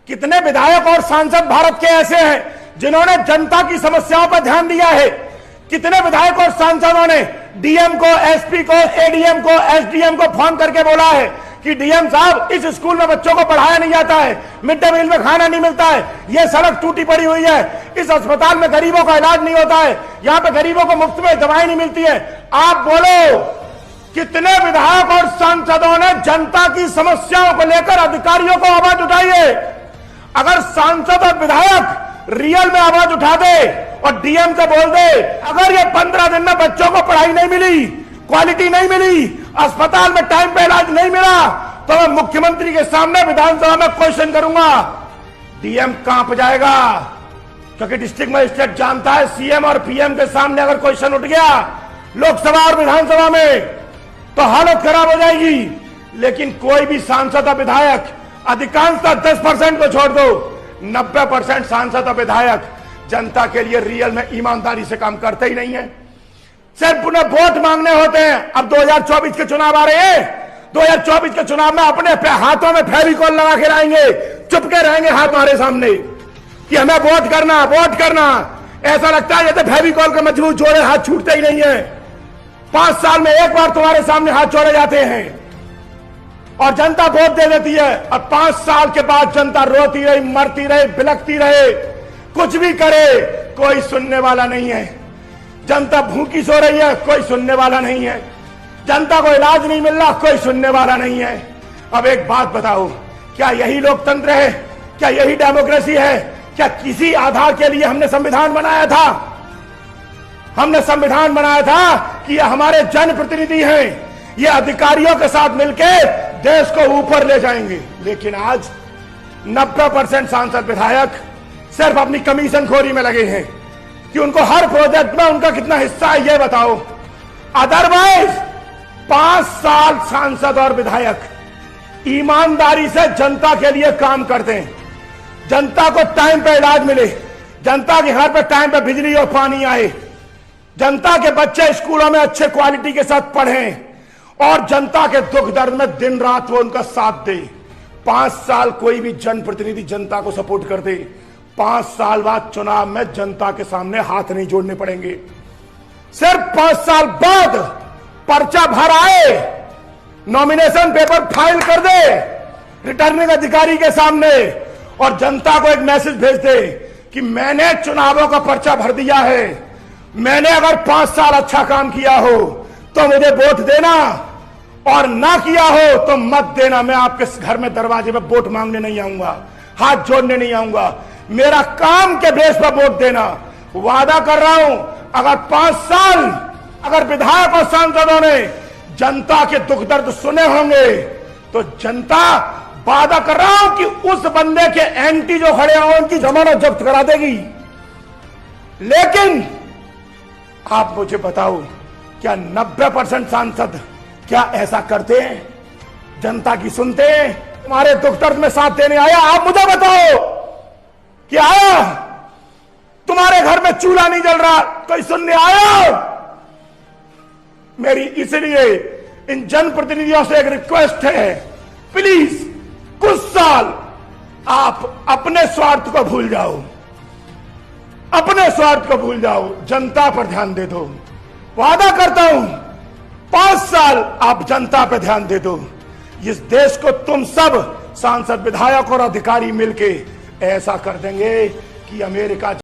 कितने विधायक और सांसद भारत के ऐसे हैं जिन्होंने जनता की समस्याओं पर ध्यान दिया है? कितने विधायक और सांसदों ने डीएम को, एसपी को, एडीएम को, एसडीएम को फोन करके बोला है कि डीएम साहब, इस स्कूल में बच्चों को पढ़ाया नहीं जाता है, मिड डे मील में खाना नहीं मिलता है, यह सड़क टूटी पड़ी हुई है, इस अस्पताल में गरीबों का इलाज नहीं होता है, यहां पे गरीबों को मुफ्त में दवाएं नहीं मिलती है। आप बोलो, कितने विधायक और सांसदों ने जनता की समस्याओं को लेकर अधिकारियों को आवाज उठाई है? अगर सांसद और विधायक रियल में आवाज उठा दे और डीएम से बोल दे, अगर ये 15 दिन में बच्चों को पढ़ाई नहीं मिली, क्वालिटी नहीं मिली, अस्पताल में टाइम पे इलाज नहीं मिला, तो मैं मुख्यमंत्री के सामने विधानसभा में क्वेश्चन करूंगा। डीएम कांप जाएगा, क्योंकि डिस्ट्रिक्ट मजिस्ट्रेट जानता है सीएम और पीएम के सामने अगर क्वेश्चन उठ गया लोकसभा और विधानसभा में तो हालत खराब हो जाएगी। लेकिन कोई भी सांसद और विधायक, अधिकांशतः 10% को छोड़ दो, 90% सांसद और विधायक जनता के लिए रियल में ईमानदारी से काम करते ही नहीं है, सिर्फ उन्हें वोट मांगने होते हैं। अब 2024 के चुनाव आ रहे हैं, 2024 के चुनाव में अपने हाथों में फेविकॉल लगा के लाएंगे, चुपके रहेंगे हाथ हमारे सामने कि हमें वोट करना, वोट करना। ऐसा लगता है जैसे फेविकॉल के मजबूत जोड़े हाथ छूटते ही नहीं है। 5 साल में एक बार तुम्हारे सामने हाथ जोड़े जाते हैं और जनता वोट दे देती है, और 5 साल के बाद जनता रोती रही, मरती रही, बिलखती रहे, कुछ भी करे, कोई सुनने वाला नहीं है। जनता भूखी सो रही है, कोई सुनने वाला नहीं है। जनता को इलाज नहीं मिल रहा, कोई सुनने वाला नहीं है। अब एक बात बताओ, क्या यही लोकतंत्र है? क्या यही डेमोक्रेसी है? क्या किसी आधार के लिए हमने संविधान बनाया था? हमने संविधान बनाया था कि ये हमारे जनप्रतिनिधि हैं, ये अधिकारियों के साथ मिलकर देश को ऊपर ले जाएंगे। लेकिन आज 90% सांसद विधायक सिर्फ अपनी कमीशन खोरी में लगे हैं कि उनको हर प्रोजेक्ट में उनका कितना हिस्सा है ये बताओ। अदरवाइज 5 साल सांसद और विधायक ईमानदारी से जनता के लिए काम करते हैं, जनता को टाइम पे इलाज मिले, जनता के घर पे टाइम पे बिजली और पानी आए, जनता के बच्चे स्कूलों में अच्छे क्वालिटी के साथ पढ़ें, और जनता के दुख दर्द में दिन रात वो उनका साथ दे। 5 साल कोई भी जनप्रतिनिधि जनता को सपोर्ट कर दे, 5 साल बाद चुनाव में जनता के सामने हाथ नहीं जोड़ने पड़ेंगे। सिर्फ 5 साल बाद पर्चा भर आए, नॉमिनेशन पेपर फाइल कर दे रिटर्निंग अधिकारी के सामने, और जनता को एक मैसेज भेज दे कि मैंने चुनावों का पर्चा भर दिया है, मैंने अगर 5 साल अच्छा काम किया हो तो मुझे वोट देना, और ना किया हो तो मत देना। मैं आपके घर में दरवाजे पे वोट मांगने नहीं आऊंगा, हाथ जोड़ने नहीं आऊंगा, मेरा काम के बेस पर वोट देना। वादा कर रहा हूं, अगर 5 साल अगर विधायक और सांसदों ने जनता के दुख दर्द सुने होंगे तो जनता, वादा कर रहा हूं कि उस बंदे के एंटी जो खड़े हों उनकी जमानत जब्त करा देगी। लेकिन आप मुझे बताओ, क्या 90% सांसद क्या ऐसा करते हैं? जनता की सुनते हैं? तुम्हारे दुख दर्द में साथ देने आया, आप मुझे बताओ कि आया? तुम्हारे घर में चूल्हा नहीं जल रहा, कोई सुनने आया? मेरी इसलिए इन जनप्रतिनिधियों से एक रिक्वेस्ट है, प्लीज कुछ साल आप अपने स्वार्थ को भूल जाओ, अपने स्वार्थ को भूल जाओ, जनता पर ध्यान दे दो। वादा करता हूं 5 साल आप जनता पर ध्यान दे दो, इस देश को तुम सब सांसद, विधायक और अधिकारी मिलके ऐसा कर देंगे कि अमेरिका